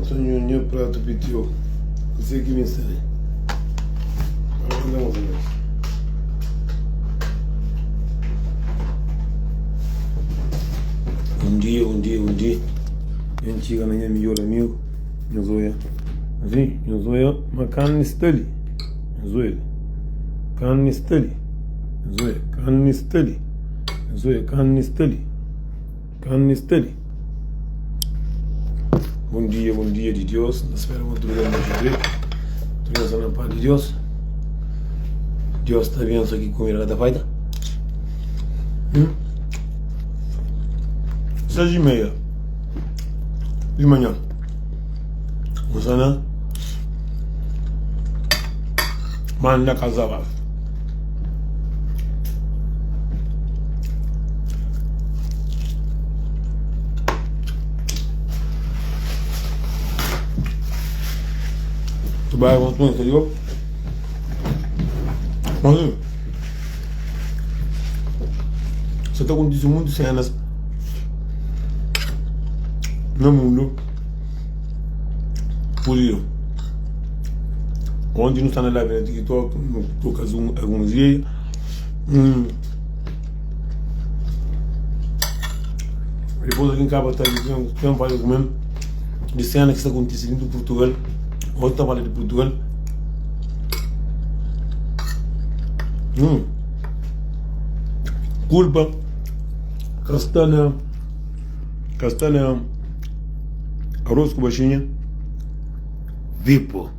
Sonho prato pitio. Você que me ensina. Vamos ver. Um dia. Eu chego na minha melhor amigo. Eu zoia. Assim, eu zoia. Mas carne estali. Zoia. Carne estali. Zoia. Carne estali. Zoia. Carne estali. Carne estali. Bom dia de Deus. Espero que tudo bem hoje. Tudo na paz de Deus. Deus está vendo isso aqui comigo da feita. 6h30 de manhã. Usando manda casava. Tu vai voltar entendeu? Mas você está acontecendo muitas cenas no mundo por isso. Onde não está na live no TikTok, no caso alguns dias. Depois aqui em Cabo está dizendo que eu falo comigo de cena que está acontecendo em Portugal. Hoje está falando de Portugal. Culpa castanha arroz com baixinha vipo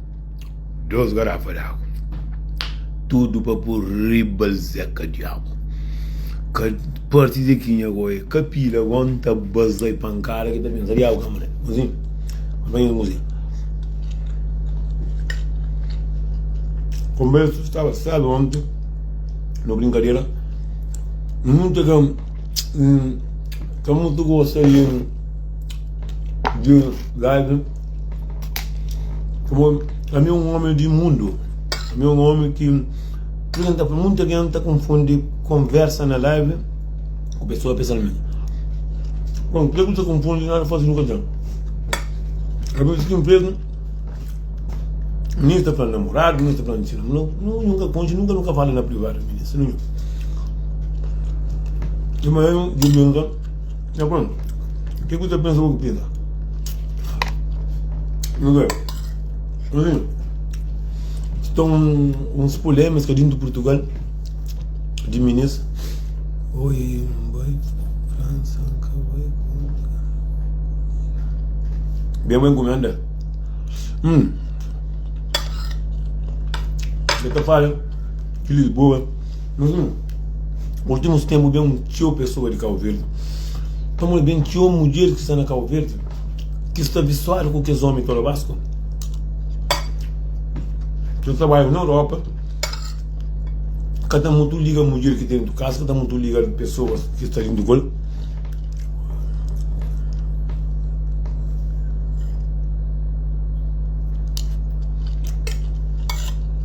2 garrafas de água tudo para pôr riba seca de água que parte de aqui agora capila aguenta bazai pancada que também seria água mano assim vem a música conversa estava sábado ontem no brincadeira muito que muito gostaria de live como a mim homem de mundo a mim homem que muita gente confunde conversa na live com pessoa pessoalmente bom, que você confunde nada faz nunca já a pessoa que empresa nem está falando namorado, nem está falando de nunca conte, nunca fala na privada, ministro. Não. De manhã, de manhã, já pronto. O que você pensa que pensa? Não é? Assim, estão uns polêmicas dentro de Portugal, de ministro. Oi, vai, França, vai. Bem encomenda. Você fala que Lisboa, nos últimos tempos, bem um tio pessoa de Cabo Verde. Estamos bem tio mulher que está na Cabo Verde, que está visual com que os homens para o Vasco. Eu trabalho na Europa, cada muito liga a mulher que tem dentro de casa, cada muito liga pessoas que estão dentro do gol.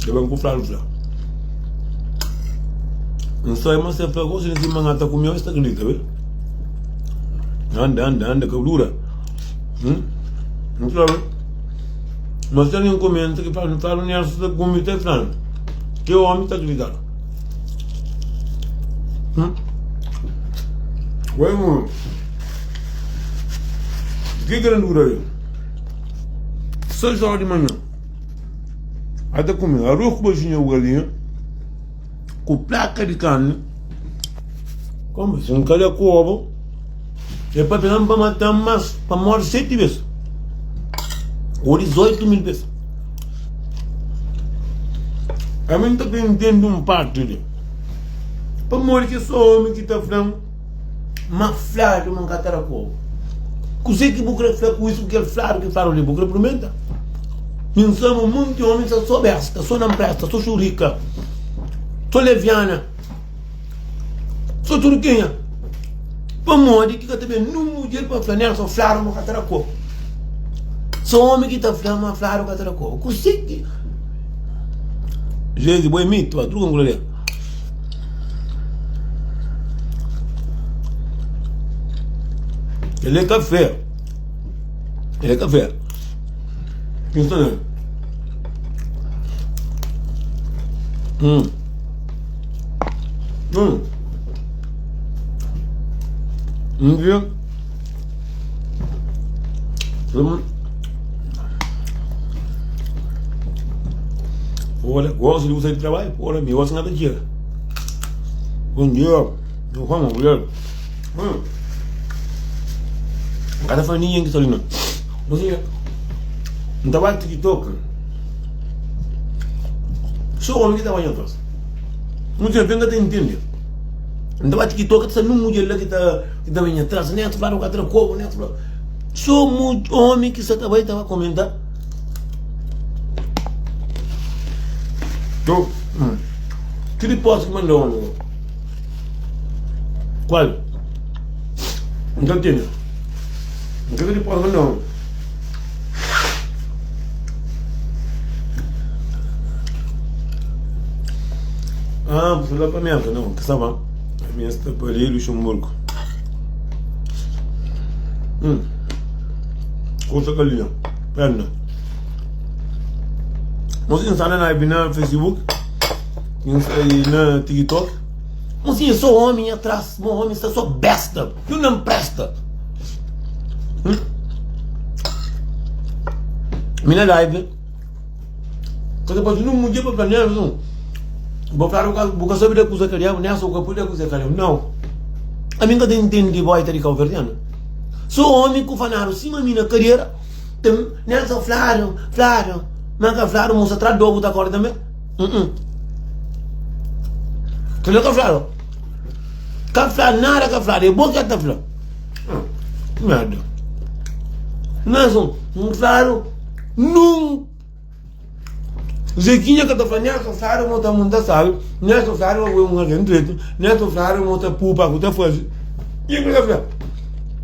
Eu vou comprar o flá. Não sei, mas se flagou, se não mangata comeu, está acredita, viu? Anda, que dura. Não sabe? Mas tem um comenta que fala, não é essa comida é frango. Que o homem está acreditando. Ué, mano. Que grandura aí? 6 horas de manhã. Até comer arroz com baixinha ou galinha, com placa de carne, como se um calha com ovo, é para pegar para matar mais, para morrer 7 vezes, ou 18.000 vezes. A mim está vendendo um parte ali, para morrer que só homem que está falando, mas flado, uma catara com ovo. Você que bucra com isso, que é flado que fala ali, bucra prometa. Pensamos muito homens, sou besta, sou não presta, sou churica, sou leviana, sou turquinha. Para morrer que também não mulher para flanear, sou flaro no cataracô. Sou homem que está flama, flaro no cataracô. Consegui. Jesus, boi mito, a truca com ele. Ele é café. Instant. Viu? Olha, gosto de você de trabalho, olha, me gosto nada dia. Bom dia, eu como mulher. Cada faninha que está ali, não. Você não trabalha TikTok. Só homem que trabalha atrás. Não tem pena de entender. Não trabalha TikTok, está num mulher lá que está bem atrás, nem claro o cara como, nem claro. Só muito homem que está trabalhando estava comentar. Então, que ele possa que mandou? Qual? Então tem. Então que ele possa mandar? Você dá para mim, não, que estava. A minha está para ali, Luxemburgo. Coisa galinha, perna. Nós estamos na Facebook, na TikTok. Mas eu sou homem atrás, meu homem está só besta, eu não presta. Minha live, quando depois não mudia para planear, não. Vou falar o que sobre a coisa que eu nem sou capaz de coisa que eu não. A minha não entende vai ter que o verdiano. Sou homem que fanaram cima minha carreira, tem nessa flaro, mas que flaro moça atrás do da corda também. Que não flaro. Que flaro nada que flaro, é bom que tá flaro. Merda. Não um flaro não. Zequinha que tá falando, nessa flaro moça monta sabe, nessa flaro eu alguém direito, nessa flaro moça pupa que tá fazendo. E que flaro.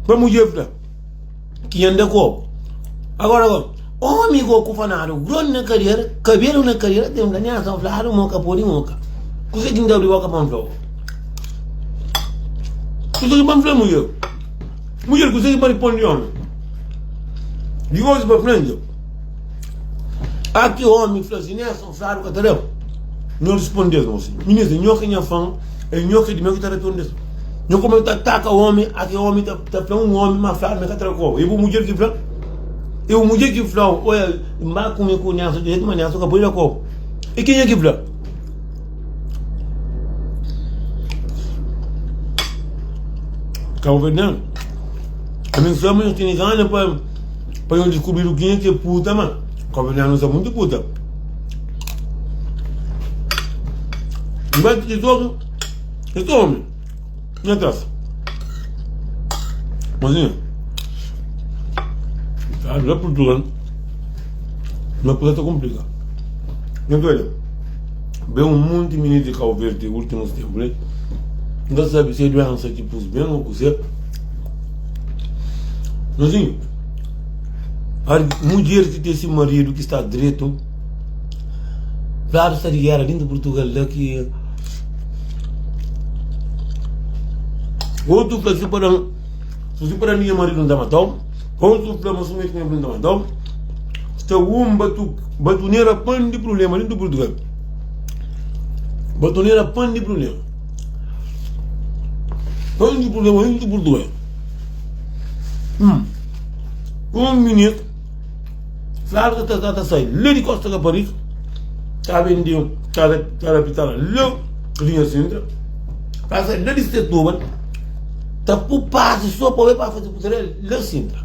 Vamos ver, que anda com. Agora, homem com fanaro, grande na carreira, cabelo na carreira, tem um ganhar só flaro, moca por moca. Você que ainda abriu a capa no você que vai falar mulher. Mulher que você vai pôr de homem. Digo isso para frente. Aqui o homem fala assim, né, só flaro que tá não respondeu, moço. Menino, não que minha fã, é não que de meu que tá respondendo. Não como está ataca o homem, aqui o homem está falando um homem, mas fala, mas está trocou. E o mulher que fala, olha, mas como eu conheço de jeito, mas não sou capaz de trocou. E quem é que fala? Cabo Verde, a minha família não tem gana para eu descobrir o que é puta, mano. Cabo Verde não é muito puta. Mas de todo, esse homem. Minha taça. Mozinha. Tá, já por tudo. Não pode estar complicado. Então, olha. Bem um monte de meninos de Cabo Verde nos últimos tempos, né? Não sabe se é doença que pus bem ou coisa. Mozinho. A mulher que tem esse marido que está direito. Claro, está de guerra dentro de Portugal, que outro que se para minha marido não dá matão, outro que mas somente não dá matão, está batuneira pan de problema dentro do Portugal, batuneira pan de problema dentro do Portugal. Menino, claro que está a sair, lê de Costa Caparica, está vendendo, está a pitar lá, linha Sintra, está a sair lê de Setúbal. Tá por passo só para ver para fazer poder lá Sintra.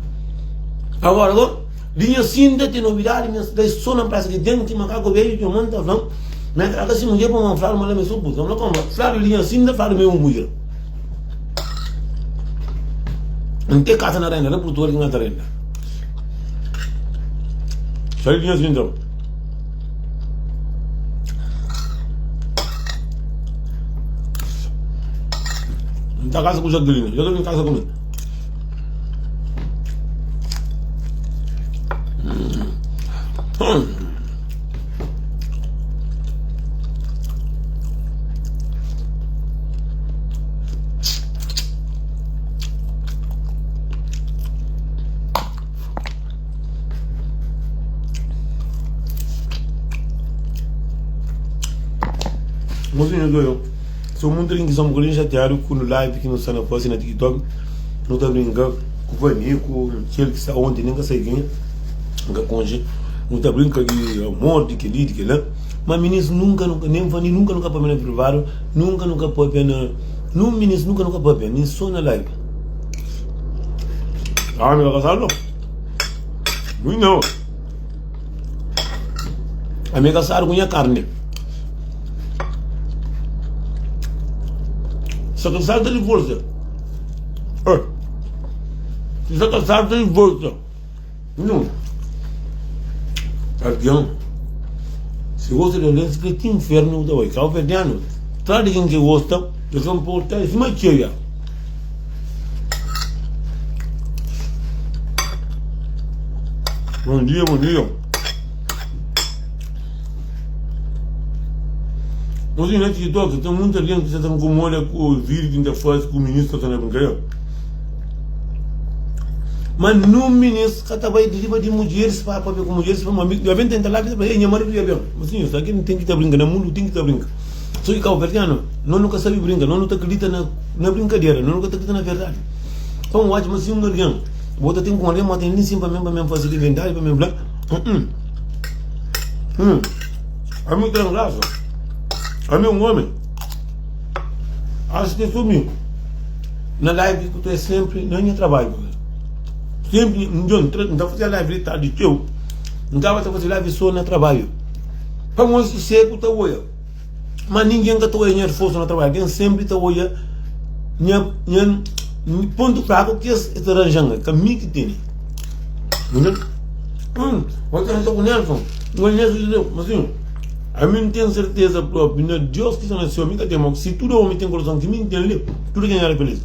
Agora, linha Sintra tem novidade, minha cidade só na praça que tem que macaco veio de um monte de falando, mas agora se mulher para uma flor, mas ela me sou puta, não como flor linha Sintra, flor meu mulher. Não tem casa na renda, não por tudo que não tem renda. Sai linha Sintra. Da casa com o Jacqueline, eu estou em casa comigo. Mas eu sou muito que são muito chateado com o live que não está na foto na TikTok. Não está brincando com o Vanico, com aquele que está ontem, nem que sai quem, nunca conge. Não está brincando de amor, de que ali, de que lá. Mas ministro nunca, nem Vani nunca para me privado, nunca pode pena. Não, ministro nunca pode pena, nem só na live. Ah, meu casal não. Muito não. A minha casal com a carne. Só que salta de força. Só que salta de força. Não. Ardião. Se gosta de olhar, se tem inferno da oi. Cá perdiano. Traz quem que gosta. Eu sou um pouco até cima cheia. Bom dia, bom dia. Mas na TikTok tem muita gente que está com olha com o vídeo que ainda faz com o ministro está na brincadeira. Mas no ministro que está vai de mulheres para ver com mulheres para uma amiga. Eu venho tentar lá que é minha marido bem. Mas sim, isso aqui não tem que estar brincando, no mundo tem que estar brincando. Só que o vertiano, não nunca sabe brincar, não acredita na brincadeira, não nunca acredita na verdade. Então o ótimo assim um gargão. Bota tem com alguém, mas tem nem sim para mim fazer inventário para mim blá. É muito tranquilo. A meu homem, acho que sumiu. Na live que tu é sempre, não é trabalho. Sempre, não está fazendo live de teu, não estava fazendo live só no trabalho. Para nós seco está olha. Mas ninguém que está olhando força no trabalho, quem sempre está olhando, ponto fraco que é esta ranjanga, que a mim que tem. Você não está com Nelson, não é Nelson, mas sim. A mim não tenho certeza própria, não é Deus que está nasceu, a mim se tudo homem tem coração que me entende, tudo quem era feliz.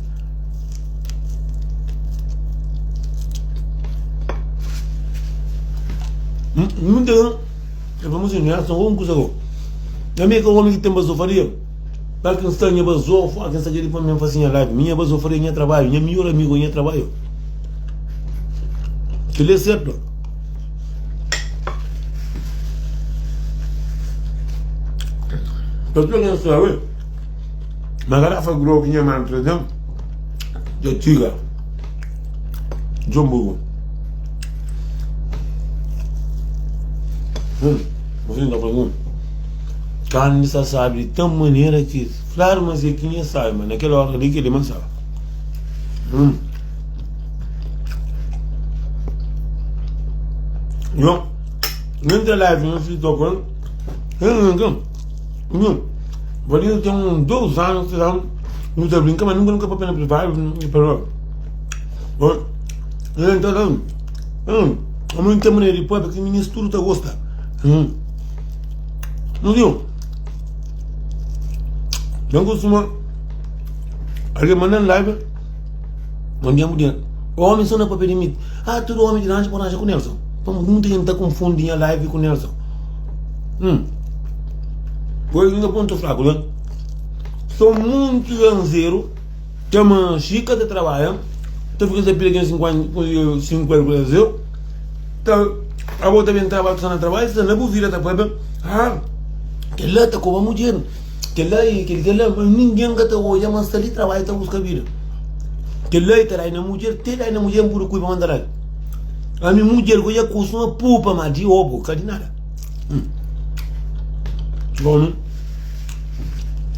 Não tem, é vamos dizer, não são alguma coisa agora. A minha que o homem que tem basofaria, para quem está em basofa, quem está aqui para mim fazer live, minha basofaria em trabalho, minha melhor amigo em trabalho. Que é certo. Então, quem sabe, mas a garrafa grow que minha mãe traz, de tiga, jumbo. Você não está falando? Carne só sabe de tal maneira que, claro, mas é quem sabe, mas naquela hora ali que ele não sabe. Eu, entre live, não se tocando, Valinho tem 2 anos, 3 anos, não está brincando, mas nunca para pena privada, então, a muita maneira de pobre, porque o ministro tudo está gosta. Não viu? Não costuma. Alguém mandando live, onde é mulher. O homem só não pode permitir. Todo homem de rancho pode ranchar com o Nelson. Muita gente está confundindo a live com o Nelson. Pois ainda ponto fraco, né? São muito ganzeiros, tem uma chica de trabalho, tem que fazer pila 50 Brasil, a outra também trabalha no trabalho, se não vira da poeba, que lá está com a mulher, que lá, ninguém que está hoje, mas está ali trabalha, está buscando vida. Que lá está aí na mulher, por cuidar mandar. A minha mulher que já costuma pupa, mas de obo, cadê nada? Bom,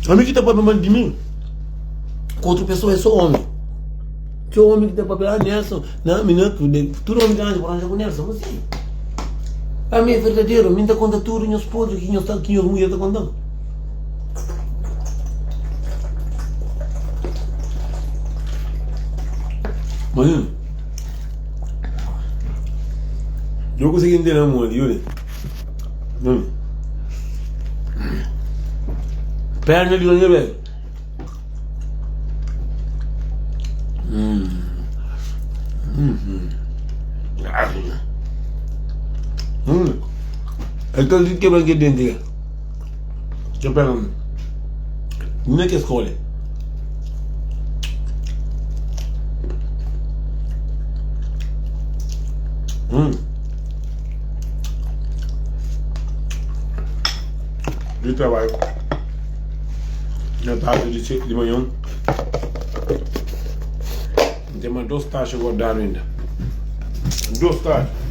a mim que está para mandar de mim, com outra pessoa é só homem. Que o homem que está para falar Nelson, não, tudo homem que anda para arranjar com Nelson, mas sim. A mim é verdadeiro, a mim está contando tudo, e os podres, que as mulheres estão contando. Mas, eu consegui entender a mulher, olha. Perna de onde velho. Então ele quebra aqui dentro. Deixa eu pegar. Não é que escolhe. De trabalho. na tarde de manhã. Tem mais 2 taxas guardadas ainda. 2 taxas.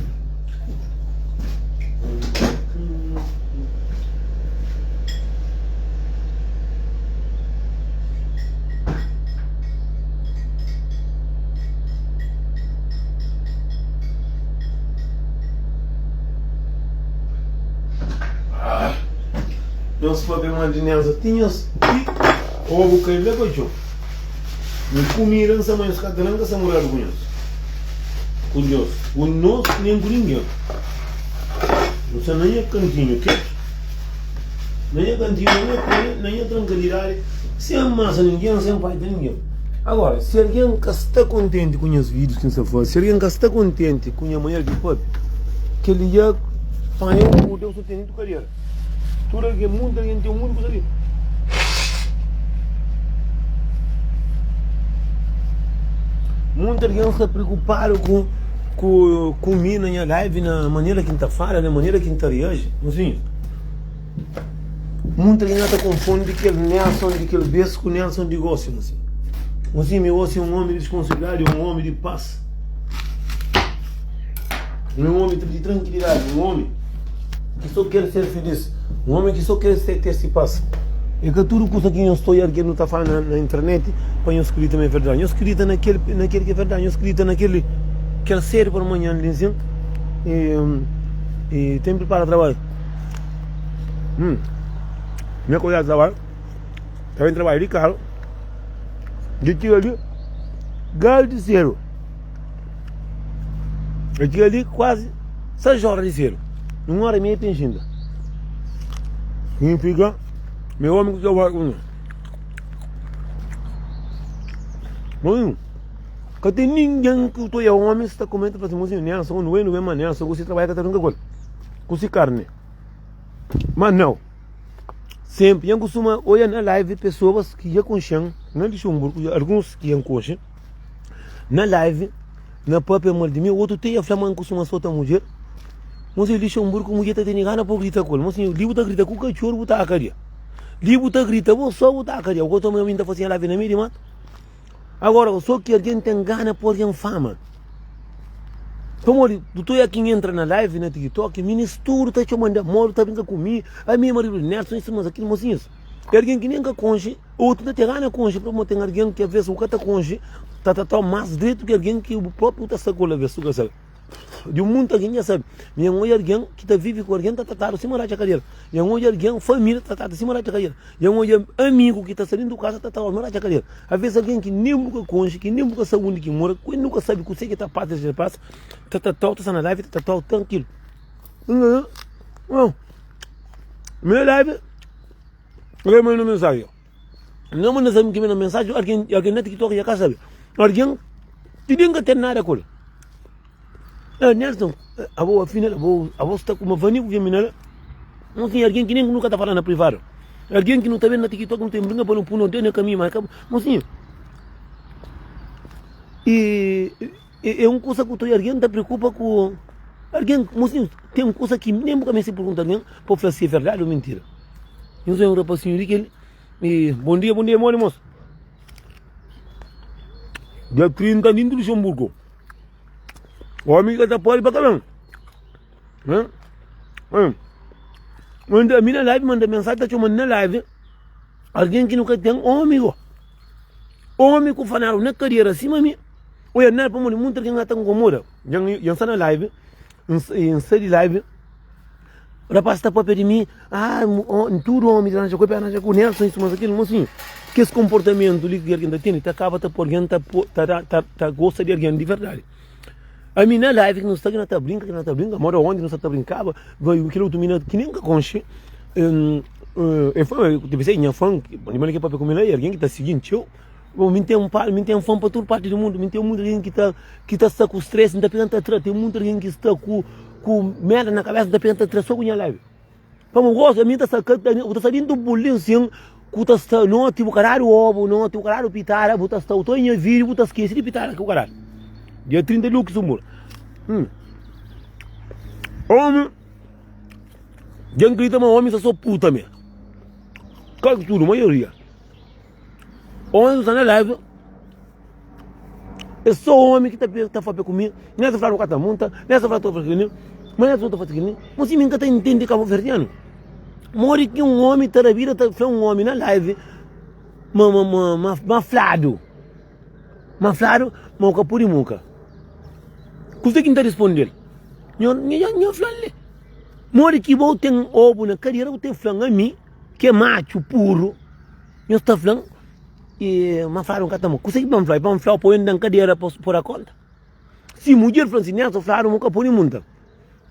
Nós podemos imaginar as tinhas e ovo que ele levou. Não comiram essa manhã, os catalães são morados com nós. Com nós, nem com ninguém. Não sei nem a cantinho, que? Nem a cantinho, nem a tranquilidade. Se amassa ninguém, sem pai de ninguém. Agora, se alguém que está contente com os vídeos que você faz, se alguém que está contente com a manhã de pop, que ele já faz o Deus sostenendo a carreira. Tudo que muita gente tem muito coisa ali. Muita gente está preocupada com mim na minha live, na maneira que está fala, na maneira que está reage. Assim, muita gente está confundindo aquele Nelson, aquele beijo com Nelson de Gócio. Assim, meu Gócio é um homem de responsabilidade, um homem de paz. Um homem de tranquilidade, um homem que só quer ser feliz. Um homem que só quer ter esse passo. É que tudo coisa que eu estou aqui não está falando na internet, para eu escrever também é verdade. Eu escrevo naquele que é verdade, eu escrevo naquele série para amanhã, e tem que preparar trabalho. Minha coisa de trabalho, estava em trabalho de carro, eu tinha ali galho de cero. Eu tinha ali quase 6 horas de cero, 1h30 pensinda. Significa, meu homem que trabalha comigo. Não, que tem ninguém que tu é homem, está comendo para você, Nelson, não é maneira, só você trabalha com outra coisa, com carne. Mas não, sempre, eu costumo olhar na live pessoas que já conhecem, não de Luxemburgo, alguns que já conhecem, na live, na própria mulher de mim, outro tem a flama que costuma soltar a mulher. Mas em Luxemburgo, a mulher está tendo gana para gritar com ele. Mas livro está gritando com o cachorro, está a carinha. Livro está gritando, só está a carinha. O que eu estou a fazer live na mídia, mano. Agora, só que alguém tem gana por alguém fama. Como eu estou aqui, entra na live, na TikTok, ministro está te mandando, moro, está brincando comigo, a minha marido, Nelson, isso, mas aquilo, mocinhos. Alguém que nem que conche, outro está gana conche, para ter alguém que às vezes o que está conche, está mais direito que alguém que o próprio está sacando a vez, tu sabe? De um mundo que já sabe, minha mãe é alguém que está vive com alguém que está tratado acima da carreira, minha mãe é alguém, família está tratado acima da carreira, minha mãe é amigo que está saindo do casa está tratado acima da carreira. Às vezes alguém que nem nunca conche, que nem nunca sabe onde que mora, que nunca sabe o que você que está parte de passa, está tratado, está na live, está tratado tranquilo. Não, minha live, eu mando mensagem, não manda uma mensagem, alguém na TikTok já sabe, alguém que nem tem nada com ele. Nelson, afinal, a voz está com uma vania que mina, não tem alguém que nem nunca está falando na privada. Alguém que não está vendo na TikTok, não tem brinca para não ter no caminho, mas sim. E é uma coisa que alguém está preocupa com. Alguém, mocinho, tem uma coisa que nem nunca me se pergunta alguém, para falar se é verdade ou mentira. Eu sou um rapazinho que ele, bom dia, moço. Dia 30 de Luxemburgo. O homem que está por aí para cá, manda a minha live, manda mensagem, está te mandando na live. Alguém que nunca tem um amigo. Homem que falaram na carreira acima de mim. Olha, não é para mim, muita gente está com comora. Já está na live, em série live. O rapaz está para perto de mim, tudo homem, já com o Nelson, isso, mas aquilo, mocinho. Que esse comportamento que alguém está tendo, acaba de por alguém, está gosta de alguém de verdade. A minha live que não está brincando, mora onde não está brincando, vai aquele outro menino que nem nunca conhece. Deve ser minha fã, mas que para comer alguém que está seguindo, tio. Me tem um fã para toda parte do mundo, me tem muita gente que está com estresse, não está pegando atrás, tem muita gente que está com merda na cabeça, não está pegando atrás só com a minha live. Como eu gosto, a minha está saindo do bolinho assim, que está não tipo caralho ovo, não tipo caralho pitara, está estou em vídeo, está esquecido de pitara que o caralho. Dia 30 de Luxemburgo. Homem. Quem grita, mas homem só puta mesmo. Quase tudo, maioria. Onde está na live, é só o homem que está falando comigo, nessa frase o cara monta, nessa frase o cara fazendo, mas nessa outra fazendo, mas se ninguém está entendendo Cabo Verdeano. Mori que um homem está na vida, está falando um homem na live, maflado, mas o capuri muca. Custa quem está respondendo? Não fala. Mori que vou ter ovo na carreira, vou ter falando a mim, que é macho puro, não está falando, e maflado um catamo. Custa que vamos falar, põe na cadeira por a conta. Se mulher fala assim, não, falaram um capuri muita.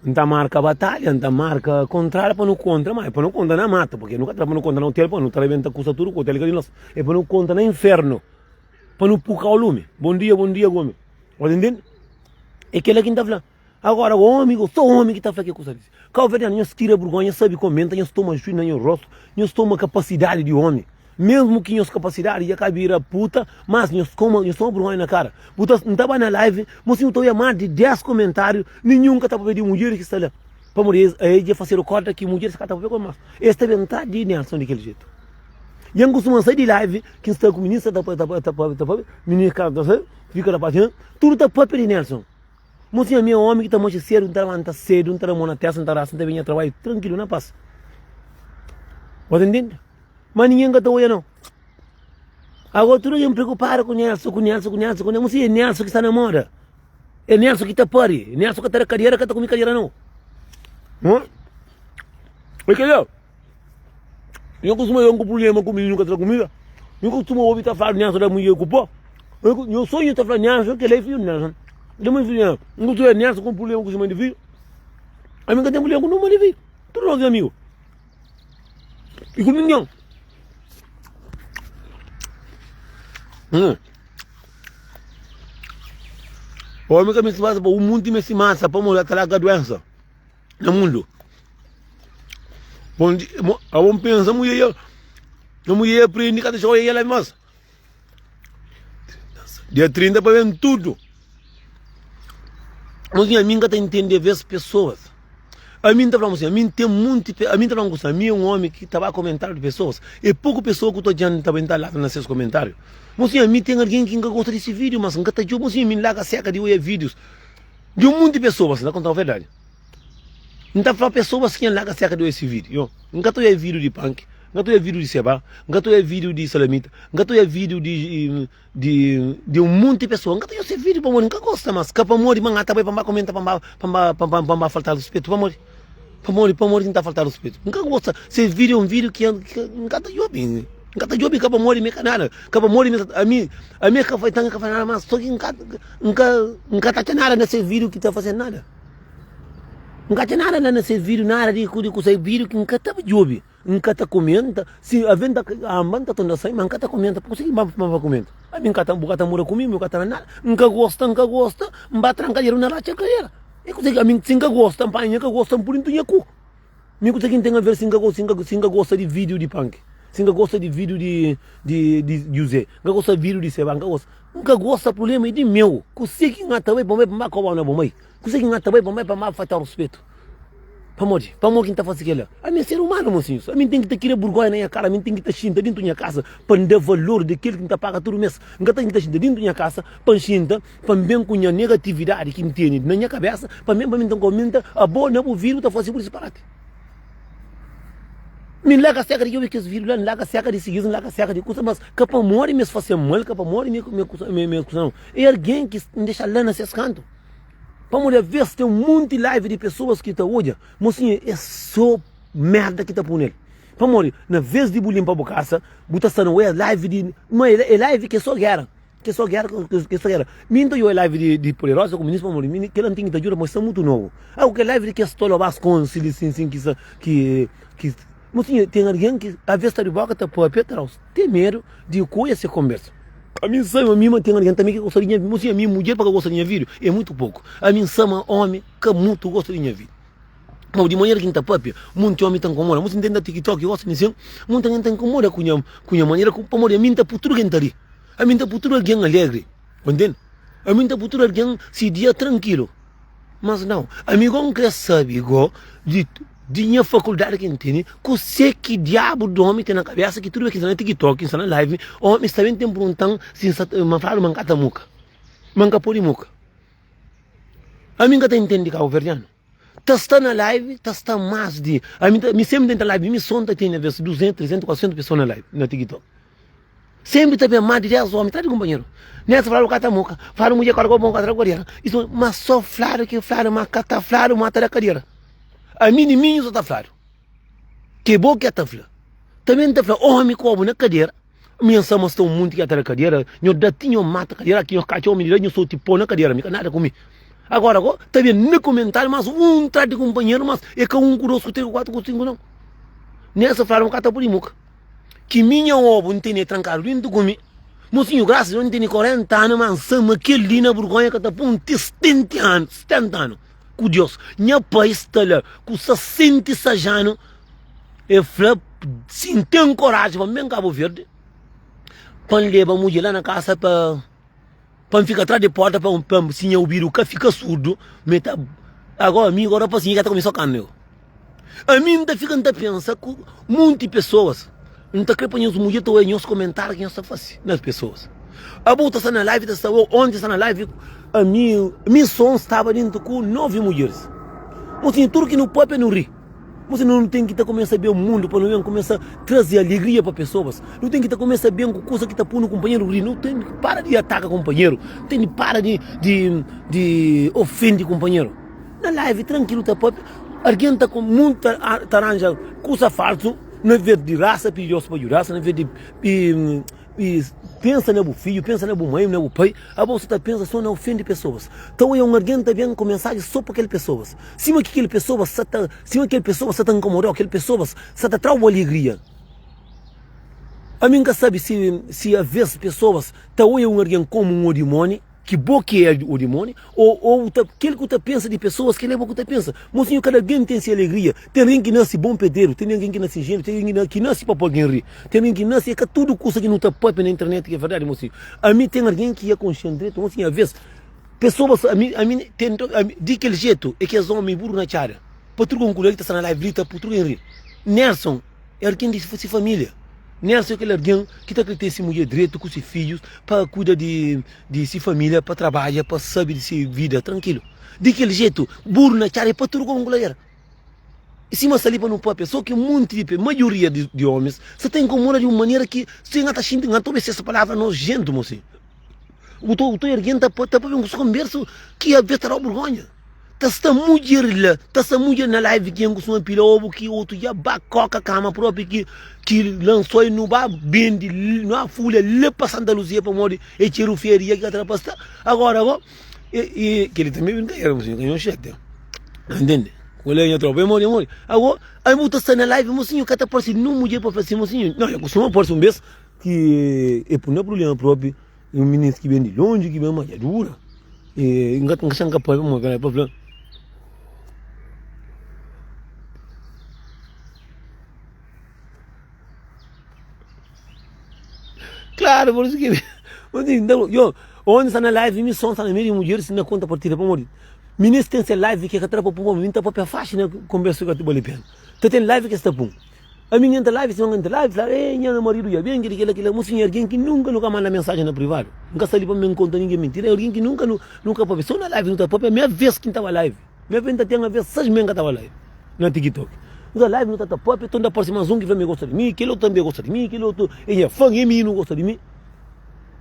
Não marca batalha, não marca contrária para não contra, mas para não contra na mata, porque nunca para não contra no hotel, para não trabalhar custa tudo, o hotel que nós é para não contra no inferno, para não pucar o lume. Bom dia, gomes. Pode entender? É aquele que está falando. Agora, o homem, só o homem que está falando que coisa disso. Cabo Verdeano, não se tira vergonha, sabe, comenta, não se toma juízo no rosto, não se toma capacidade de homem. Mesmo que não se capacidade, já cabira puta, mas não se toma vergonha na cara. Puta, não estava na live, mas se eu estou a mais de 10 comentários, nenhum que está para pedir mulher que está lá. Para morrer, aí já fazer o corte que mulher se está para ver mais. Esta é a de Nelson daquele jeito. E eu costumo sair de live, quem está com o ministro, ministro, fica na página, tudo está para pedir Nelson. Mas se a minha homem que está muito cedo, não está cedo, não está na testa, não está raça, não está a trabalhar tranquilo, na paz. Pode entender? Mas ninguém está olhando, não. Agora tudo é preocupado com o Nelson, mas se é Nelson que está na moda. É Nelson que está pari, é Nelson que está na carreira, que está com carreira, não. Não? Oi, cadê? Eu costumo ter um problema com o menino que está comigo. Eu costumo ouvir estar falando Nelson da mulher ocupou. Eu sonho estar falando Nelson, que ele é filho de Nelson. Ele é meu filho. Eu costumo ter Nelson com problema com o seu de filho. A minha tem mulher com número de filho. Tudo nós é amigo. E com ninguém. O homem que me passa, o mundo me se massa, para morrer atrás da doença. No mundo. Bom dia, a bom pensa, a mulher prende cada show e ela é mais. Dia 30 para ver tudo. Mas a mim está entender ver as pessoas. A mim está falando assim, a mim tem muito, a mim está falando assim, a mim é um homem que estava a comentar de pessoas. E pouco pessoa que eu estou dizendo também está lá nesses comentários. Mas assim, a mim tem alguém que nunca gosta desse vídeo, mas nunca está dizendo, mas assim, a mim larga seca de olhar vídeos. De um monte de pessoas, não contar a verdade. Não está falando pessoas que larga seca de olhar esse vídeo. Nunca estou a vídeo de punk, nunca estou a vídeo de seba, nunca estou a vídeo de salamita, nunca estou a vídeo de um monte de pessoas. Nunca estou a esse vídeo, para morrer, nunca gosta, mas capa morrer, mangata, para comentar, para faltar respeito, para morrer. Para morrer, não está faltando respeito. Nunca gosta. Se vídeo é um vídeo que nunca está jovem. Nunca está jovem, acaba morrer, meio nada. Acaba morrer, a mim que foi tão, nada, mas só que nunca está nada nesse vídeo que está fazendo nada. Nunca tem nada nesse vídeo, nada de esse vídeo que nunca está jovem. Nunca está comendo. Se a venda, a manta toda sai, mas nunca está comendo. Por que vai comendo? A mim nunca está morando comigo, nunca está nada. Nunca gosta, não vai trancar dinheiro na lacha carreira. Eu sei que a mim nunca gosta, pai, nunca gosta por isso tinha cu. Eu sei que tem a ver se nunca gosta de vídeo de punk, se nunca gosta de vídeo de José, nunca gosta de vídeo de Seba, nunca gosta problema de meu. Eu sei que não está bem para mim, para cobrar na bomba. Eu sei que não está bem para mim, para faltar respeito. Para morrer quem está fazendo aquilo. A mim é ser humano, mocinho. A mim tem que ter vergonha na minha cara, a mim tem que estar xinta dentro da minha casa para dar valor daquilo que me está pagando todo mês. Nunca tem que estar xinta dentro da minha casa para xinta, para bem com a negatividade que me tem na minha cabeça, para mim então comenta, a boa não vou vir, está fazendo por disparate. Me larga seca de eu que os vídeos lá, larga seca de seguir, larga seca de coisa, mas capa morre me fazer mal, capa morre me não. É alguém que deixa lá nesses cantos. Para mulher ver se tem um monte de live de pessoas que estão olhando, mocinha, é só merda que está por ele. Para mulher, na vez de bulim para bocaça, botar só não é live de, mas é live que só guerra, que só guerra. Minto eu é live de poderosa comunista para mulher, que ela não tem que ajuda, mas está muito novo. Ah, o que é live de que estou lá com que mocinha, tem alguém que a vez está de boca está por atrás, tem medo de conhecer conversa. A mim sama, a mim tem alguém também que gostaria de ver. A minha mulher para gostar de minha vídeo é muito pouco. A mim sama, homem, que muito gosta de minha vídeo. Mas de maneira que está papi, muito homem está incomoda. Mas entende TikTok, eu gosto de dizer, muito homem está incomoda com a maneira que para morrer. A mim está por tudo que está ali. A mim está por tudo alguém alegre. Entende? A mim está por tudo alguém se dia tranquilo. Mas não, amigo não quer saber, de de minha faculdade que entende, que sei que diabo do homem tem na cabeça, que tudo que está no TikTok, que está na live, o homem está bem tempo um tão, se falar mancata muca, manca por muca. A mim que está entendendo que é o verdiano. Está na live, está mais de, a mim sempre dentro da live, me sonda tem, às vezes, 200, 300, 400 pessoas na live, no TikTok. Sempre também mais de 10 homens, tá de companheiro. Nessa fala o catamuca, fala mulher carregou bom contra a cadeira. Isso, mas só flaro que flaro, mas cata flaro, mata a cadeira. A mim de mim só tá flaro. Que bom que é tá flaro. Também tá flaro, homem como na cadeira. Minha sama está muito que até a cadeira, eu datinho mata a cadeira, aqui eu cachorro me direito, eu sou tipo na cadeira, me nada comigo. Agora, também no comentário, mas um traz de companheiro, mas é que um conosco, tem 4, 5, não. Nessa flaro, um cata por imuca. Que minha ovo não tem trancado dentro comigo. Mocinho, graças a Deus, não tem 40 anos, mas sama aquele ali na vergonha que está por 70 anos. Com Deus, minha pai está lá, com 66 anos, e fala, sim, tem coragem, para mim, Cabo Verde, para levar a mulher lá na casa, para ficar atrás de porta, para assim, ouvir o que fica surdo, agora, amigo, agora, para assim, que começou a cantar. A mim, está ficando a pensar com muitas pessoas. Não está querendo os mulheres nos comentários que nós fazemos nas pessoas. A boa está na live, onde está na live, a minha som estava dentro com 9 mulheres. Mas assim, tudo que não pode não rir. Você não tem que começar a ver o mundo, para não começar a trazer alegria para pessoas. Não tem que começar a ver com coisa que está pondo o companheiro rir. Não tem que parar de atacar o companheiro. Não tem que parar de ofender o companheiro. Na live, tranquilo, tá pode. Alguém está com muita taranja, coisa falsa. Não é ver de raça, perigoso para raça, não é ver de pensa no filho, pensa na mãe, no pai, a bolsa está pensa só não ofende pessoas. Então é alguém também com mensagem só para aquelas pessoas. Se aquela pessoa está incomodando, aquelas pessoas está traumas alegria. A mim que sabe se às vezes pessoas estão alguém como um demônio, que boque é o demônio, ou aquele que pensa de pessoas que leva o que pensa. Mocinho, cada alguém tem sua alegria. Tem alguém que nasce bom pedreiro, tem alguém que nasce gênio, tem alguém que nasce para alguém rir, tem alguém que nasce que tudo custa que não está pop na internet, que é verdade, mocinho. A mim tem alguém que é consciente, então assim, às vezes, pessoas, a mim de aquele jeito, é que as homens burro na cara. Para tu com um colega que está na live, para tu rir. Nelson é alguém de sua família. Nelson é aquele alguém que está ter se mulher direito com seus filhos, para cuidar de sua família, para trabalhar, para saber de sua vida, tranquilo. De aquele jeito, burro na cara, para tudo com um colega. E se você ali para não pôr a pessoa, que a maioria de homens, você tem incomodado de uma maneira que você não está sentindo, não está essa palavra nojento, moço. O teu erguendo está para ver um converso que a ver terá vergonha. Está mulher na live que uma pila ovo que outro já bacoca cama própria que lançou e não vai bem de uma folha lá para Santa Luzia para morrer e tira o feria que atrapassa. Agora, que ele também não ganha, ganhou um cheque. Entende? Quando ele entrou, vai morrer. Agora, aí muita está na live, mocinho, que está parecendo não mulher para fazer, mocinho. Não, eu costumo pôr um beijo que é por não problema próprio, um menino que vem de longe, que vem uma dura. E engatam que changa para mover para problema. Claro, por isso que então, onde está na live, me som está na meio de mulheres, na conta partida para morrer. Ministro tem essa live que atrapa para o momento para faixa, né, conversa com a tua pena. Então tem live que está bom. A minha entra live, se não entra live, fala, minha marido já bem, aquele mocinho, alguém que nunca manda mensagem na privada. Nunca sai para me encontrar ninguém mentira, alguém que nunca para ver. Só na live não está para minha vez que estava live. Minha vez tem uma vez, 6 meses que estava live, na TikTok. Então a live não está pop, então dá por cima um que vai me gostar de mim, aquele outro também gosta de mim, aquele outro é fã e mim não gosta de mim.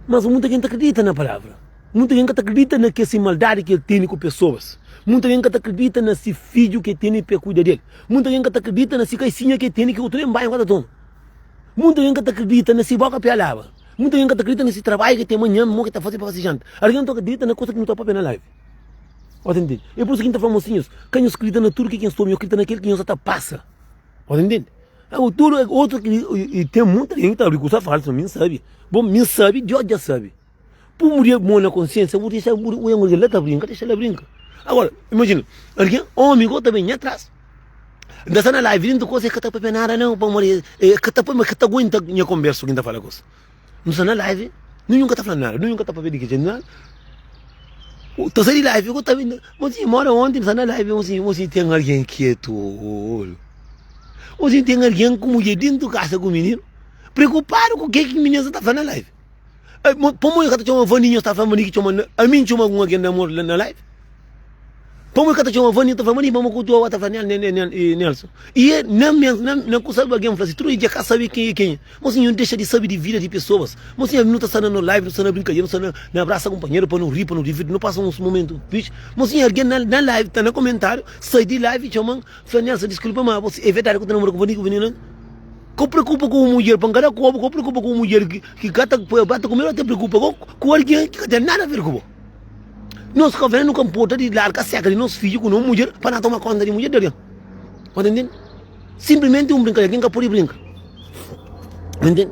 Mas muita gente acredita na palavra. Muita gente acredita nessa maldade que ele tem com pessoas. Muita gente acredita nesse filho que tem para cuidar dele. Muita gente acredita nessa caixinha que tem que o trem vai enquanto toma. Muita gente acredita nesse boca pialava. Muita gente acredita nesse trabalho que tem amanhã, que está fazendo para fazer janta. Alguém acredita na coisa que não está para na live. Entende? É por isso que a gente fala, mocinhos, quem acredita na tudo que quem some, eu acredito naquele que só passa. Entende? Outro que tem muita gente que está falando, mim sabe. Bom, mim sabe, Deus já sabe. Por mulher boa na consciência, eu vou deixar o mulher lá brinca, deixa ela brinca. Agora, imagina, alguém, homem, igual também, atrás. Ainda na live, dentro coisa que está para nada, não, para morrer, que está aguenta minha conversa, quem está falando coisa. Não está na live, nunca está falando nada, nunca está para ver de que nada. Tô saindo de live, eu tô vindo. Você mora ontem, tá na live, você tem alguém quieto. Você tem alguém com mulher dentro da casa com o menino. Preocupado com o que o menino está fazendo na live. Como eu estou uma vaninha, está falando que a mim chama alguém namoro na live. Como eu estou uma vaninha, está falando que eu estou falando Nelson. E não consegue alguém falar assim, tu já quer saber quem é quem. Mas não deixa de saber de vida de pessoas. Mas não está na live, não está na brincadeira, não está na abraça companheiro para não rir, para não dividir, não passa uns momentos bicho. Mas alguém na live, está no comentário, sai de live e chama, fala Nelson, desculpa, mas é verdade que eu estou namorando com o menino. Que preocupa com uma mulher, para que preocupa com uma mulher que gata bate comer, até preocupa com alguém que não tem nada a ver com. Nós governos nunca importa de largar seca de nossos filhos com uma mulher para não tomar conta de mulher dele. Entende? Simplesmente brincadeira, quem pode brincar. Entende?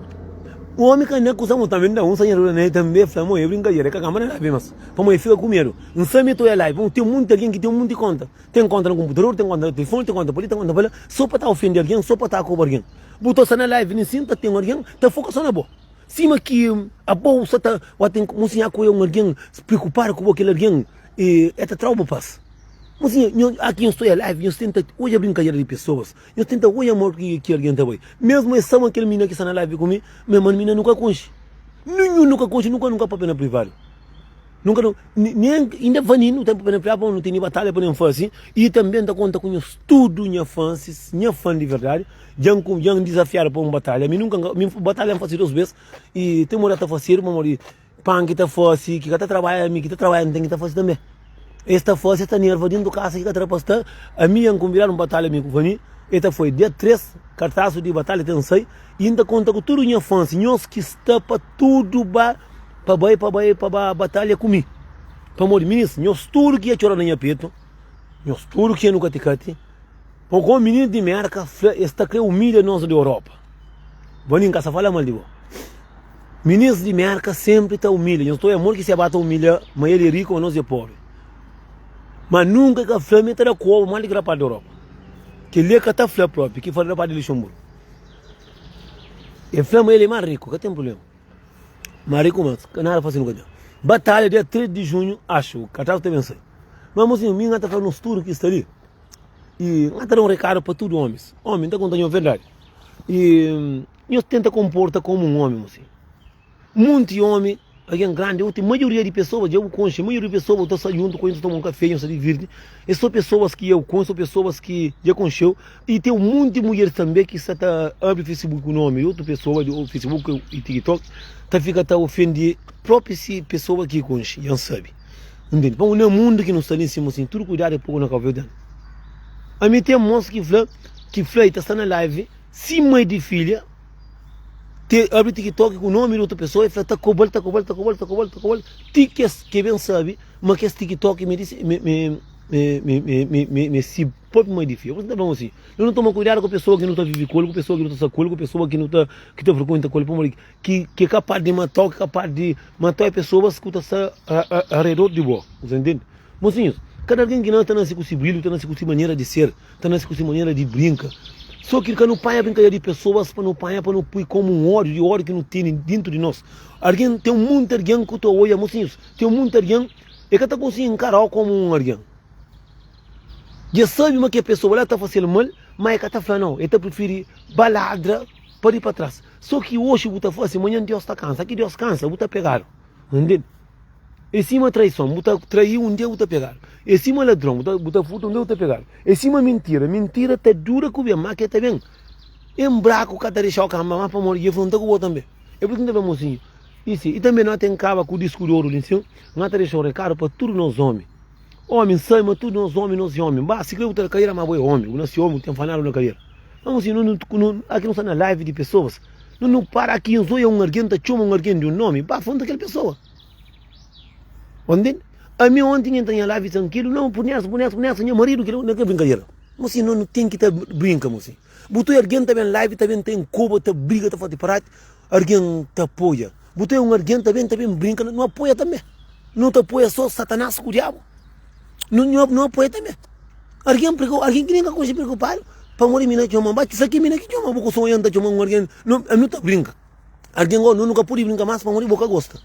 O homem que não acusa também da senhor também fala, é brincadeira, que a câmera não é mas para fica com medo. Não sabe tu é live, tem muita alguém que tem um monte de conta. Tem conta no computador, tem conta no telefone, tem conta por ali, tem conta por lá, só para ofender alguém, só para estar com alguém. Botou-se na live, nem sinta, tem alguém, está focado na boa. Cima que a bolsa está, tem como se alguém se preocupar com aquele alguém, é trauma passa. Mas aqui eu estou a live, eu tento hoje a brincadeira de pessoas, eu tento hoje amor que alguém está bem. Mesmo essa aquele menino que está na live comigo, minha menina nunca conche. Nunca conche, nunca papel na privada. Nunca, nem ainda vanino, não tem papel na privada, não tem nem batalha para nem fazer assim. E também dá conta com tudo, minha fã de verdade. Já desafiar para uma batalha. Minha batalha faço 2 vezes e tem uma a fazer, uma morrer. Pan que está fácil, que está trabalhando, tem que estar fácil também. Esta força está nerva dentro da casa que está trapassando. A minha combinar uma batalha minha com esta foi dia 3, cartaz de batalha tem 6 e ainda conta com tudo minha fã, nós que está para tudo para batalha comigo. Para morrer, ministro, nós tudo que é chorar na minha peito, nós tudo que é no caticate. Porque o menino de merca está que humilha nós da Europa. Vou em casa falar mal de você. Ministro de merca sempre está humilha. Eu estou amor que se abata humilha, mas ele é rico, nós é pobre. Mas nunca que a flame está com o mal de grapar da Europa. Que ele é que está flame próprio, que fala para Luxemburgo. E a flame ele é mais rico, que tem problema. Mais rico, mas que nada faz nunca. Batalha dia 3 de junho, acho, o cartaz também sai. Mas assim, minha está falando um estudo que está ali. E está dando um recado para todos os homens. Homem, está contando a verdade. E eu tento comportar como um homem, assim. Muito homem, alguém grande, a maioria de pessoas, eu conheço, a maioria de pessoas, eu estou junto com eles, tomam um café, eu se divirtem. E são pessoas que eu conheço, pessoas que eu conheço. E tem um monte de mulheres também que está abre Facebook o nome, outra pessoa do Facebook e TikTok, fica ofendendo próprias pessoas que conhecem, não sabe. Entende? Então, no mundo que não está ali em cima, assim, tudo cuidado é pouco na cabeça. A mim tem um moço que fleita, está na live, se mãe de filha, abre TikTok com o nome de outra pessoa e fala, tá cobalto. Que bem sabe, mas que esse TikTok me disse, se próprio mãe de filha. Você está falando assim, eu não tomo cuidado com a pessoa que não está vivendo com a pessoa que não está com a pessoa que não está frequenta com ele, que é capaz de matar, que é capaz de matar pessoas que estão ao redor de boa, você entende? Mocinhos, cada alguém que não está nascendo com esse brilho, está nascendo com essa maneira de ser, está nascendo com essa maneira de brincar. Só que não pai a brincadeira de pessoas para não pôr como um ódio, de ódio que não tem dentro de nós. Alguém tem um monte de alguém que tu olha, mocinhos, tem um monte de alguém e que está conseguindo encarar como um alguém. Já sabe que a pessoa lá está fazendo mal, mas é que está falando, não, ele prefere baladra para ir para trás. Só que hoje você está fazendo, amanhã Deus está cansa, aqui Deus cansa, você está pegado. Entende? Em cima traição, você traiu um dia, você pegar. Em cima ladrão, você furta um dia, você pegar. Em cima mentira está dura com a máquina também. Em braco, cada deixar o cama para morrer, e fronta com o outro também. Eu pergunto para mocinho, e também não tem cava com o disco de ouro, não tem deixar o recado para todos nós homens. Homem, sai, mas todos nós homens. Bah, se quer carreira, mas é homem, o nosso homem tem falado na carreira. Vamos assim, aqui não está na live de pessoas. Não para aqui, eu sou um arguente, chama um arguente de um nome, bah, fonte daquela pessoa. Onde? A mim ontem entrei em live tranquilo, não, punhas, meu marido, que não é brincadeira. Mas assim, não tem que estar brincando, assim. Botou alguém também em live, também tem cuba, tá briga, tá fazendo parate, alguém te apoia. Botou alguém também brinca, não apoia também. Não te apoia só Satanás com o diabo. Não apoia também. Alguém que nem coisa preocupado, para morrer mina que chama, bate, isso aqui mina que chama, porque sou eu anda chamando alguém, não te brinca. Alguém nunca pode brincar mais, para morrer boca gosta.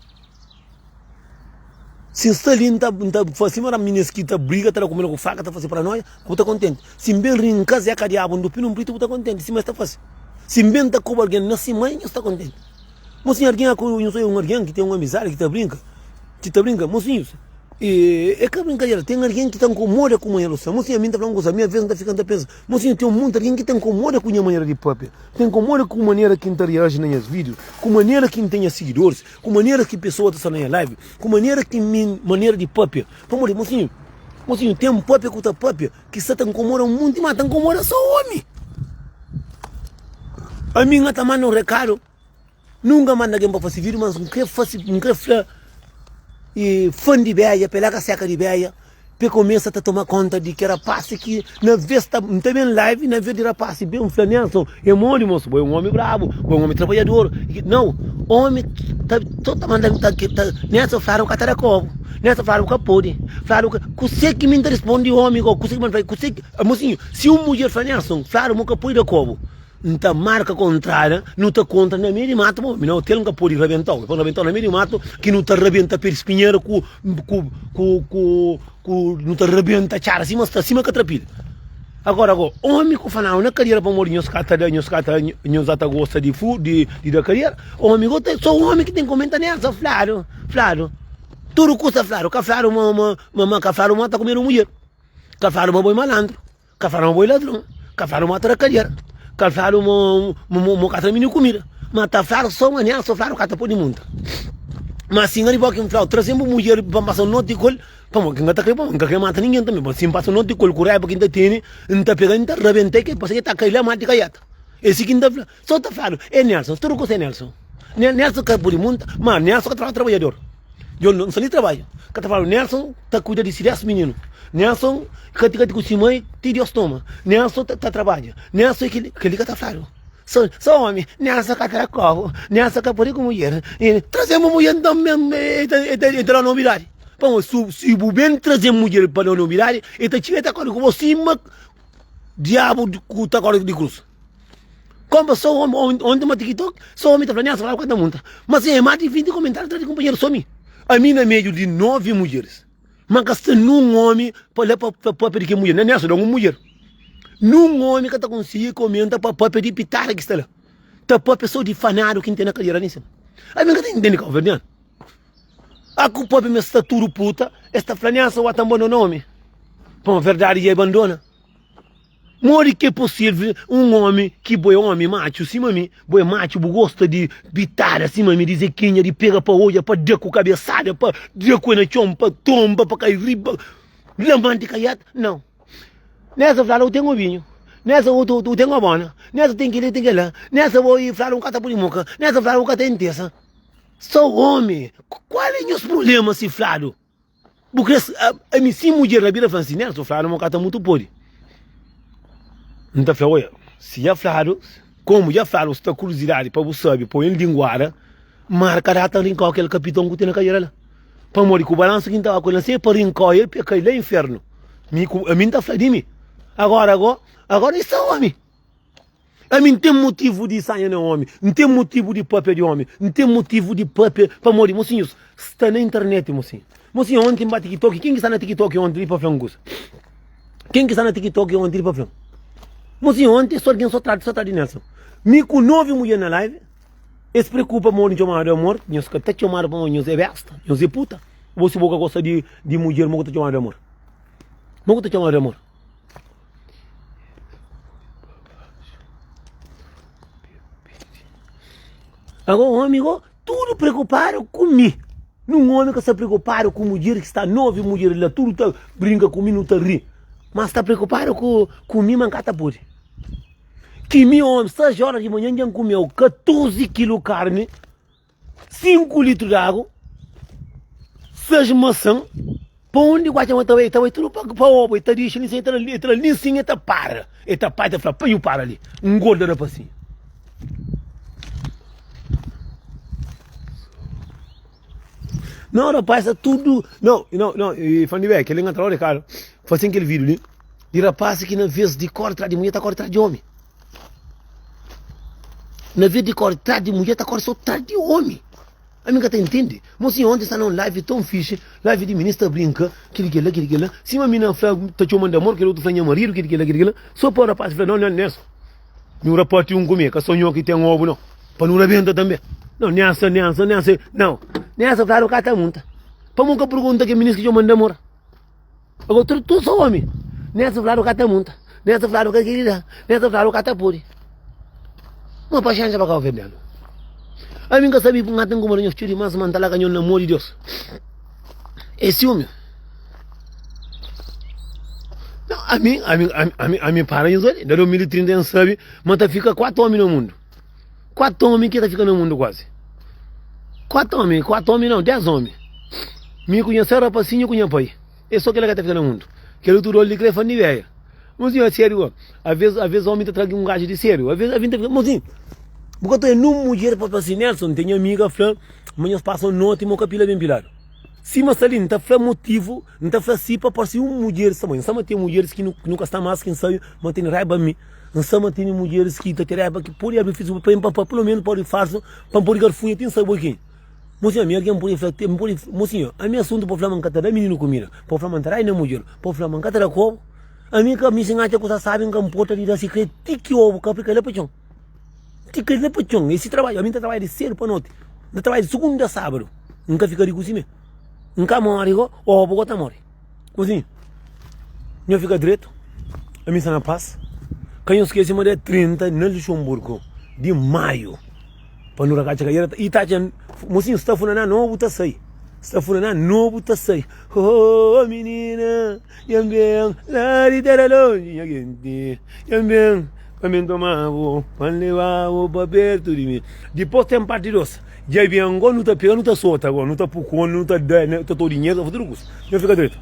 Se está ali, não está fazendo uma menina que está briga, está comendo com faca, está fazendo para nós, está contente. Se bem rinca, é a diabo, não pino preto, está contente. Se mais está fácil. Se bem está com alguém, não se mãe, está contente. Mocinho, alguém não sei alguém que tem uma amizade, que está brinca, mocinho. É que a brincadeira, tem alguém que está incomoda com a mulher, mocinho, a mim está falando com a minha vez, não está ficando a pensar. Mocinho, tem um monte de alguém que está incomoda com a maneira de papo, tem incomoda com a maneira que interage nos vídeos, com a maneira que tem seguidores, com a maneira que pessoas estão na live, com a maneira que maneira de papo. Vamos mocinho, tem um papo com outra papo que está incomoda um monte, mas está incomoda só homem. A minha está mandando um recado, nunca manda alguém para fazer vídeo, mas não quer fazer, e fã de beia, pelaga seca de beia, para começar a tomar conta de que era passe que na vez não tem bem live, na vez de passe bem um flanelson, é mole moço, é um homem bravo, é um homem trabalhador, não, homem tá mandando nessa falaram que tá covo, nessa falaram que pode, falaram que você que me responde homem, você mocinho, se uma mulher flanelson, falaram que pode covo. Não tá marca contrária, não tá contra na meio de mato, não tem nunca pode rebentar, quando rebentar na meio de mato, que não tá rebenta per espinheiro não tá rebenta chara, acima que atrapilha. Agora, homem que fala na carreira para morrer, nos cata gosta de da carreira, homem só homem que tem que comentar nessa, flaro, tudo custa flaro, caflaro mata comer uma mulher, caflaro uma boi malandro, caflaro uma boi ladrão, caflaro mata a carreira. Calfaro mo cata mini comida, mas tá flaro só manhã, só flaro cata por de mundo. Mas se ngani boque flaro, trazemos mulher para passar no ticol, para mo que ngata crepa, nunca que mata ninguém também, mas se passa no ticol curai para quem tá tene, nta pegando rebente que passa que tá caíla mate caiata. Esse que nta flaro, só tá flaro, é Nelson, tudo coisa é Nelson. Nelson que por de mundo, mas Nelson que trabalhador. Eu não sou nem trabalho. Que trabalho Nelson tá cuida de serias menino. Nelson, que com si mãe, te Deus toma. Nelson tá trabalha. Nelson que liga tá flaro. Só homem. Nelson que tá corro. Nelson que por com mulher. Trazemos mulher também, entra na novidade. Vamos, se o bem trazer mulher para a novidade, então tinha que estar com você, mas diabo tá com de cruz. Como só homem, onde uma TikTok, só homem tá falando, Nelson fala com a monta. Mas é mais de 20 comentários de companheiro, só me. A mim é meio de 9 mulheres. Mas gasta num homem para pedir que mulher. Não é nessa, não é uma mulher. Num homem que está conseguindo comentar para pedir pitada que está lá. Está para pessoa de fanado que tem na carreira nisso. A mim que está entendendo que é verdade. A culpa é esta tudo puta, esta flanhaça ou a tambor nome. Para a verdade e abandona. Mori que é possível um homem que boi homem macho, sim mami, boi macho, gosta de bitar assim mami, dizer quem de pega para olha, para deco cabeçada, para deco na chompa, tomba, para cair riba, lamante caiata, não. Nessa flora eu tenho um vinho, nessa eu tenho uma bona, nessa tem que lá, nessa vou ir flora um catapulimoca, nessa flora um catentessa. Sou homem, qual é os problemas se flaro? Porque a minha sim mulher na vida assim, nessa flora um cata muito pode. Então, olha, se já falaram, como já falaram, está curiosidade para você saber, põe em linguara, marca a data em qualquer capitão que tem na carreira lá. Para morrer com o balanço que estava com ele, se para rincar ele, para cair lá no inferno. A mim está falando de mim. Agora isso é homem. A mim tem motivo de sair no homem, não tem motivo de papel de homem, não tem motivo de papel para morrer. Mocinhos, está na internet, mocinho. Mocinho, ontem para TikTok, quem que está na TikTok ontem para frangus? Quem que está na TikTok ontem para frangus? Mocinho, ontem só alguém só trata de Nelson. Me com 9 mulheres na live, eles preocupam muito de chamar de amor, nós que até chamar para nós é besta, nós é puta. Você boca gosta de mulher, não gosta de chamar de amor. Não gosta de chamar de amor. Agora, amigo, tudo preocupado comigo. Num homem que está preocupado com mulher que está 9 mulheres lá, tudo tá, brinca comigo, não está rindo. Mas está preocupado com mim, mancata pode. Que meu homem, 6 horas de manhã, já comeu 14 quilos de carne, 5 litros de água, 6 maçãs, para onde guarda estava tudo para o ovo, está deixando isso, entra ali, sim, está para. Está para, está para, para ali, engorda na passinha. Não, rapaz, tudo. Não, e falando bem, que ele entra lá, cara, fazendo aquele vídeo ali, de rapaz que na vez de cortar de mulher, está cortando de homem. Na vez de cortar de mulher, está cortando só de homem. A mim que até entende. Moço, ontem está num live tão fixe, live de ministro brinca, aquele lá. Se uma menina fala, tá te chamando amor, que o outro fala marido, aquele lá. Só para a parte, não, nessa. Não reporte comigo, que sonhou que tem ovo, não. Para não rebenta também. Não, nessa. Não, nessa, claro, cá tá muita. Para nunca pergunta que o ministro que chamando amor. Agora, tu só homem. Nessa, claro, cá tá muita. Nessa, claro, que querida. Nessa, claro, cá tá puri. Uma paciência para cá, velho. A mim que sabia que não tem como eu tiro mais mantala canhão no amor de Deus. É ciúme. Não, a mim para isso ali. Da 2030 sabe, mas tá fica 4 homens no mundo. 4 homens que tá ficando no mundo quase. 4 homens não, 10 homens. Me conheceram rapazinho, eu conheço pai. É só que ele que tá ficando no mundo. Que ele turou ali que ele faz de velha. Mozinho, é sério, às vezes o homem tá trazendo um gajo de sério. Às vezes a vida tá ficando, mozinho. Porque eu tenho uma mulher para assim, Nelson, tenho amiga, falando, amanhã passam noite e meu capila bem pilado. Se mas ali não está falando motivo, não está falando assim para parecer uma mulher, sabe? Não tem mulheres que nunca está mais, quem sabe, mas tem raiva a mim. Não tem mulheres que tem raiva, que por aí fiz pelo menos pode fazer, para pôr garfunha, tem sabe o quê? Mocinho, a minha alguém pode falar, mocinho, a minha assunto para falar mancata, menino comida, para falar mancata, não mulher, para falar mancata da cor, a minha que me engata coisa sabem que importa de dar secreto, que ovo, que fica lá para chão. Esse trabalho, a mim trabalha de cedo para noite. Eu trabalho de segunda a sábado. Nunca fica rico assim mesmo. Nunca morre, ou vou botar morre. Assim, eu fico direito. A mim está na paz. Quem eu esqueci, mas é 30 no Luxemburgo de maio. Para não ragar chegar. E tá dizendo, mocinho, está falando novo, tá sai. Está falando novo, tá sai. Oh, menina, yambem, lá de terra longe, yambem. Para me tomar, para levar o papel, tudo de mim. Depois tem parte doce. Já vem agora, não está pegando, não está solta agora, não está pouco, não está dando, não está todo dinheiro, não está tudo isso. Eu fico direito.